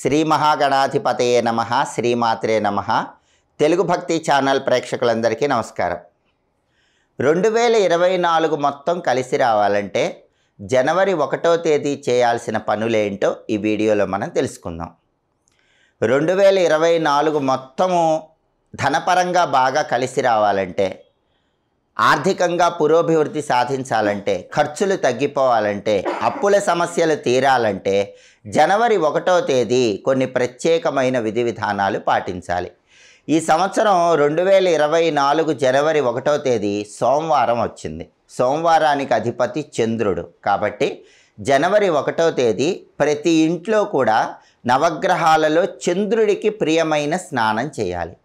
శ్రీ మహాగణాధిపతయే నమః, శ్రీమాత్రే నమః. తెలుగు భక్తి ఛానల్ ప్రేక్షకులందరికీ నమస్కారం. 2024 మొత్తం కలిసి రావాలంటే జనవరి 1వ తేదీ చేయాల్సిన పనులేంటో ఈ వీడియోలో మనం తెలుసుకుందాం. 2024 మొత్తము ధనపరంగా బాగా కలిసి రావాలంటే, ఆర్థికంగా పురోభివృద్ధి సాధించాలంటే, ఖర్చులు తగ్గిపోవాలంటే, అప్పుల సమస్యలు తీరాలంటే జనవరి 1వ తేదీ కొన్ని ప్రత్యేకమైన విధి విధానాలు పాటించాలి. ఈ సంవత్సరం 2024 జనవరి 1వ తేదీ సోమవారం వచ్చింది. సోమవారానికి అధిపతి చంద్రుడు. కాబట్టి జనవరి 1వ తేదీ ప్రతి ఇంట్లో కూడా నవగ్రహాలలో చంద్రుడికి ప్రియమైన స్నానం చేయాలి.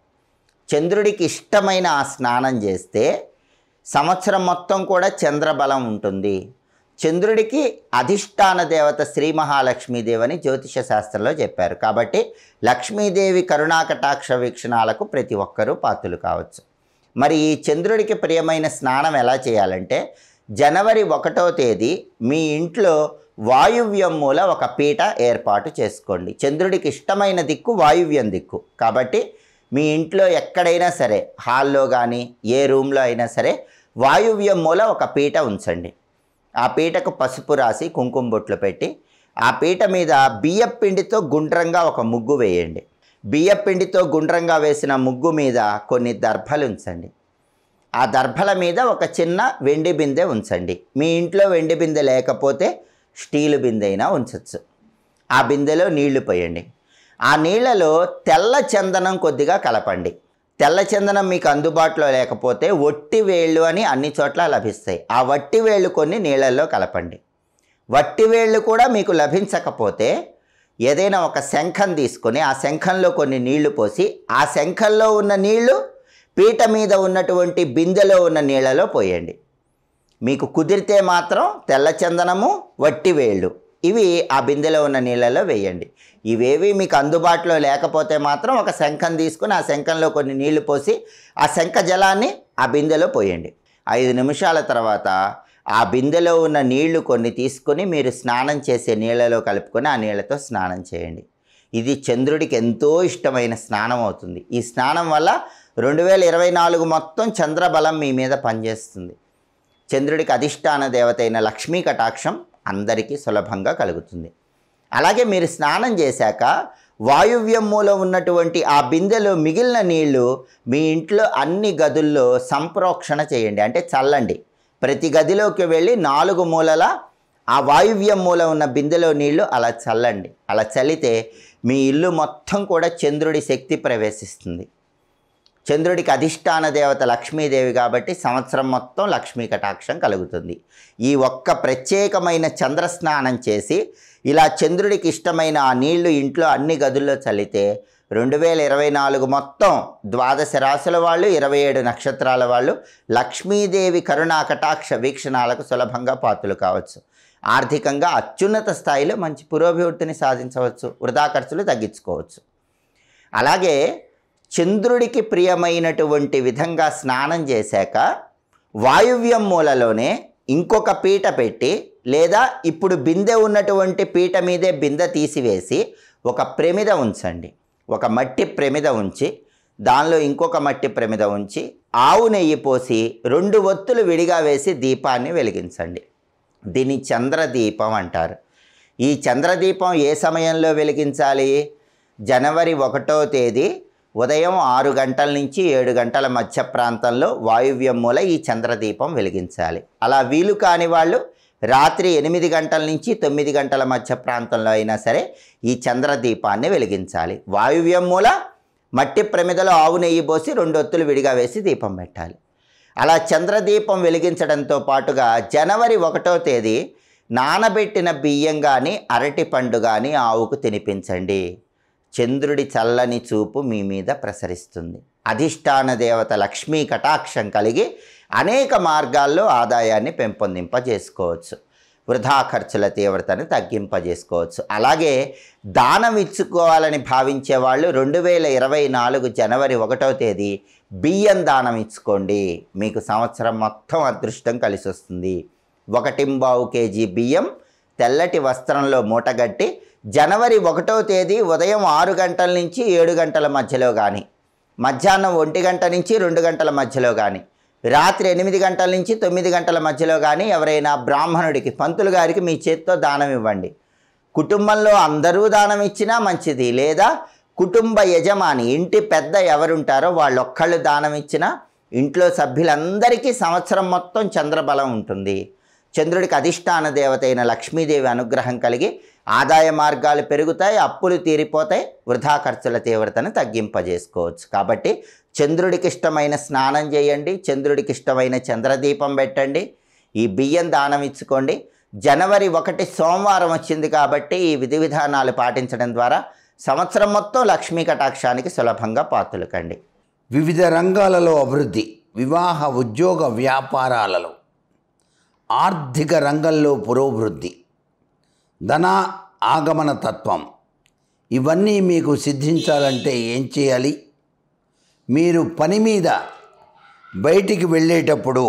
చంద్రుడికి ఇష్టమైన ఆ స్నానం చేస్తే సంవత్సరం మొత్తం కూడా చంద్రబలం ఉంటుంది. చంద్రుడికి అధిష్టాన దేవత శ్రీ మహాలక్ష్మీదేవి అని జ్యోతిష శాస్త్రంలో చెప్పారు. కాబట్టి లక్ష్మీదేవి కరుణాకటాక్ష వీక్షణాలకు ప్రతి ఒక్కరూ పాత్రులు కావచ్చు. మరి ఈ చంద్రుడికి ప్రియమైన స్నానం ఎలా చేయాలంటే, జనవరి 1వ తేదీ మీ ఇంట్లో వాయువ్యం మూల ఒక పీట ఏర్పాటు చేసుకోండి. చంద్రుడికి ఇష్టమైన దిక్కు వాయువ్యం దిక్కు. కాబట్టి మీ ఇంట్లో ఎక్కడైనా సరే, హాల్లో కానీ ఏ రూమ్లో అయినా సరే, వాయువ్యం మూల ఒక పీట ఉంచండి. ఆ పీటకు పసుపు రాసి కుంకుమ బొట్లు పెట్టి, ఆ పీట మీద బియ్యపిండితో గుండ్రంగా ఒక ముగ్గు వేయండి. బియ్యపిండితో గుండ్రంగా వేసిన ముగ్గు మీద కొన్ని దర్భలు ఉంచండి. ఆ దర్భల మీద ఒక చిన్న వెండి బిందె ఉంచండి. మీ ఇంట్లో వెండి బిందె లేకపోతే స్టీలు బిందె అయినా ఉంచవచ్చు. ఆ బిందెలో నీళ్లు పోయండి. ఆ నీళ్లలో తెల్ల చందనం కొద్దిగా కలపండి. తెల్ల చందనం మీకు అందుబాటులో లేకపోతే వట్టి వేళ్ళు అని అన్ని చోట్ల లభిస్తాయి. ఆ వట్టి వేళ్ళు కొన్ని నీళ్ళల్లో కలపండి. వట్టి వేళ్ళు కూడా మీకు లభించకపోతే ఏదైనా ఒక శంఖం తీసుకొని ఆ శంఖంలో కొన్ని నీళ్లు పోసి, ఆ శంఖంలో ఉన్న నీళ్లు పీట మీద ఉన్నటువంటి బిందెలో ఉన్న నీళ్ళలో పోయండి. మీకు కుదిరితే మాత్రం తెల్ల చందనము, వట్టి వేళ్ళు ఇవి ఆ బిందెలో ఉన్న నీళ్ళలో వేయండి. ఇవేవి మీకు అందుబాటులో లేకపోతే మాత్రం ఒక శంఖం తీసుకుని ఆ శంఖంలో కొన్ని నీళ్లు పోసి ఆ శంఖ జలాన్ని ఆ బిందెలో పోయండి. 5 నిమిషాల తర్వాత ఆ బిందెలో ఉన్న నీళ్లు కొన్ని తీసుకొని మీరు స్నానం చేసే నీళ్ళలో కలుపుకొని ఆ నీళ్ళతో స్నానం చేయండి. ఇది చంద్రుడికి ఎంతో ఇష్టమైన స్నానం అవుతుంది. ఈ స్నానం వల్ల 2024 మొత్తం చంద్రబలం మీ మీద పనిచేస్తుంది. చంద్రుడికి అధిష్టాన దేవత అయిన లక్ష్మీ కటాక్షం అందరికీ సులభంగా కలుగుతుంది. అలాగే మీరు స్నానం చేశాక వాయువ్యం మూల ఉన్నటువంటి ఆ బిందెలో మిగిలిన నీళ్లు మీ ఇంట్లో అన్ని గదుల్లో సంప్రోక్షణ చేయండి, అంటే చల్లండి. ప్రతి గదిలోకి వెళ్ళి 4 మూలల ఆ వాయువ్యం మూల ఉన్న బిందెలో నీళ్లు అలా చల్లండి. అలా చల్లితే మీ ఇల్లు మొత్తం కూడా చంద్రుడి శక్తి ప్రవేశిస్తుంది. చంద్రుడికి అధిష్టాన దేవత లక్ష్మీదేవి కాబట్టి సంవత్సరం మొత్తం లక్ష్మీ కటాక్షం కలుగుతుంది. ఈ ఒక్క ప్రత్యేకమైన చంద్ర స్నానం చేసి ఇలా చంద్రుడికి ఇష్టమైన ఆ నీళ్లు ఇంట్లో అన్ని గదుల్లో చల్లితే 2024 మొత్తం 12 రాశుల వాళ్ళు, 27 నక్షత్రాల వాళ్ళు లక్ష్మీదేవి కరుణా కటాక్ష వీక్షణాలకు సులభంగా పాత్రలు కావచ్చు. ఆర్థికంగా అత్యున్నత స్థాయిలో మంచి పురోభివృద్ధిని సాధించవచ్చు. వృధా ఖర్చులు తగ్గించుకోవచ్చు. అలాగే చంద్రుడికి ప్రియమైనటువంటి విధంగా స్నానం చేశాక వాయువ్యం మూలలోనే ఇంకొక పీట పెట్టి, లేదా ఇప్పుడు బిందె ఉన్నటువంటి పీట మీదే బిందె తీసివేసి ఒక ప్రమిద ఉంచండి. ఒక మట్టి ప్రమిద ఉంచి దానిలో ఇంకొక మట్టి ప్రమిద ఉంచి ఆవు నెయ్యి పోసి 2 ఒత్తులు విడిగా వేసి దీపాన్ని వెలిగించండి. దీన్ని చంద్రదీపం అంటారు. ఈ చంద్రదీపం ఏ సమయంలో వెలిగించాలి? జనవరి 1వ తేదీ ఉదయం 6 గంటల నుంచి 7 గంటల మధ్య ప్రాంతంలో వాయువ్యం మూల ఈ చంద్రదీపం వెలిగించాలి. అలా వీలు కాని వాళ్ళు రాత్రి 8 గంటల నుంచి 9 గంటల మధ్య ప్రాంతంలో అయినా సరే ఈ చంద్రదీపాన్ని వెలిగించాలి. వాయువ్యం మూల మట్టి ప్రమిదలో ఆవు నెయ్యి పోసి 2 ఒత్తులు విడిగా వేసి దీపం పెట్టాలి. అలా చంద్రదీపం వెలిగించడంతో పాటుగా జనవరి 1వ తేదీ నానబెట్టిన బియ్యం కానీ అరటి పండు కానీ ఆవుకు తినిపించండి. చంద్రుడి చల్లని చూపు మీ మీద ప్రసరిస్తుంది. అధిష్టాన దేవత లక్ష్మీ కటాక్షం కలిగి అనేక మార్గాల్లో ఆదాయాన్ని పెంపొందింపజేసుకోవచ్చు. వృధా ఖర్చుల తీవ్రతను తగ్గింపజేసుకోవచ్చు. అలాగే దానం ఇచ్చుకోవాలని భావించే వాళ్ళు 2024 జనవరి 1వ తేదీ బియ్యం దానం ఇచ్చుకోండి. మీకు సంవత్సరం మొత్తం అదృష్టం కలిసి వస్తుంది. 1.25 కేజీ బియ్యం తెల్లటి వస్త్రంలో మూటగట్టి జనవరి 1వ తేదీ ఉదయం 6 గంటల నుంచి 7 గంటల మధ్యలో కానీ, మధ్యాహ్నం 1 గంట నుంచి 2 గంటల మధ్యలో కానీ, రాత్రి 8 గంటల నుంచి 9 గంటల మధ్యలో కానీ ఎవరైనా బ్రాహ్మణుడికి, పంతులు గారికి మీ చేత్తో దానం ఇవ్వండి. కుటుంబంలో అందరూ దానం ఇచ్చినా మంచిది, లేదా కుటుంబ యజమాని, ఇంటి పెద్ద ఎవరుంటారో వాళ్ళొక్కళ్ళు దానం ఇచ్చినా ఇంట్లో సభ్యులందరికీ సంవత్సరం మొత్తం చంద్రబలం ఉంటుంది. చంద్రుడికి అధిష్టాన దేవత అయిన లక్ష్మీదేవి అనుగ్రహం కలిగి ఆదాయ మార్గాలు పెరుగుతాయి, అప్పులు తీరిపోతాయి, వృధా ఖర్చుల తీవ్రతను తగ్గింపజేసుకోవచ్చు. కాబట్టి చంద్రుడికి ఇష్టమైన స్నానం చేయండి, చంద్రుడికి ఇష్టమైన చంద్రదీపం పెట్టండి, ఈ బియ్యం దానం ఇచ్చుకోండి. జనవరి 1 సోమవారం వచ్చింది కాబట్టి ఈ విధి విధానాలు పాటించడం ద్వారా సంవత్సరం మొత్తం లక్ష్మీ కటాక్షానికి సులభంగా పాత్రలు కండి. వివిధ రంగాలలో అభివృద్ధి, వివాహ ఉద్యోగ వ్యాపారాలలో, ఆర్థిక రంగంలో పురోభివృద్ధి, ధన ఆగమన తత్వం, ఇవన్నీ మీకు సిద్ధించాలంటే ఏం చేయాలి? మీరు పని మీద బయటికి వెళ్ళేటప్పుడు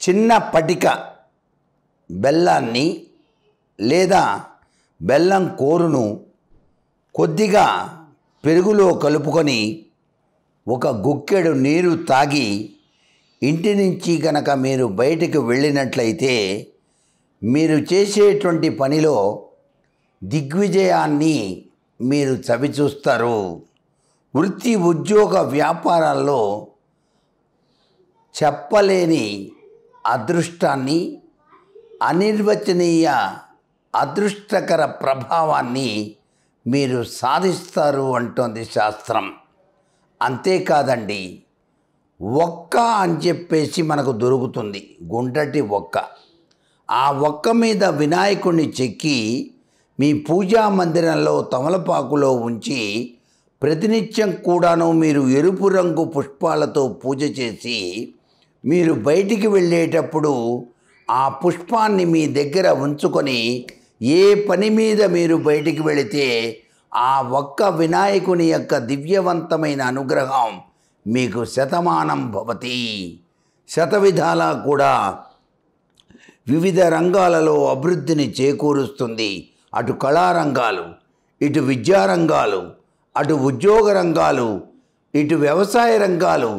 చిన్న పటిక బెల్లాన్ని లేదా బెల్లం కోరును కొద్దిగా పెరుగులో కలుపుకొని ఒక గుక్కెడు నీరు తాగి ఇంటి నుంచి కనుక మీరు బయటికి వెళ్ళినట్లయితే మీరు చేసేటువంటి పనిలో దిగ్విజయాన్ని మీరు చవిచూస్తారు. వృత్తి ఉద్యోగ వ్యాపారాల్లో చెప్పలేని అదృష్టాన్ని, అనిర్వచనీయ అదృష్టకర ప్రభావాన్ని మీరు సాధిస్తారు అంటోంది శాస్త్రం. అంతేకాదండి, ఒక్క అని చెప్పేసి మనకు దొరుకుతుంది, గుండ్రటి ఒక్క. ఆ ఒక్క మీద వినాయకుడిని చెక్కి మీ పూజా మందిరంలో తమలపాకులో ఉంచి ప్రతినిత్యం కూడాను మీరు ఎరుపు రంగు పుష్పాలతో పూజ చేసి మీరు బయటికి వెళ్ళేటప్పుడు ఆ పుష్పాన్ని మీ దగ్గర ఉంచుకొని ఏ పని మీద మీరు బయటికి వెళితే ఆ ఒక్క వినాయకుని యొక్క దివ్యవంతమైన అనుగ్రహం మీకు శతమానం భవతి, శతవిధాలా కూడా వివిధ రంగాలలో అభివృద్ధిని చేకూరుస్తుంది. అటు కళారంగాలు, ఇటు విద్యారంగాలు, అటు ఉద్యోగ రంగాలు, ఇటు వ్యవసాయ రంగాలు,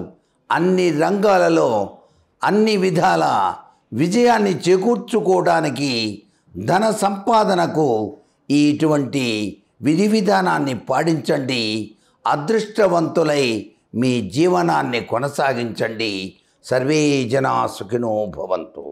అన్ని రంగాలలో అన్ని విధాల విజయాన్ని చేకూర్చుకోవడానికి, ధన సంపాదనకు ఇటువంటి విధి విధానాన్ని పాటించండి. అదృష్టవంతులై మీ జీవనాన్ని కొనసాగించండి. సర్వే జనా సుఖినో భవంతు.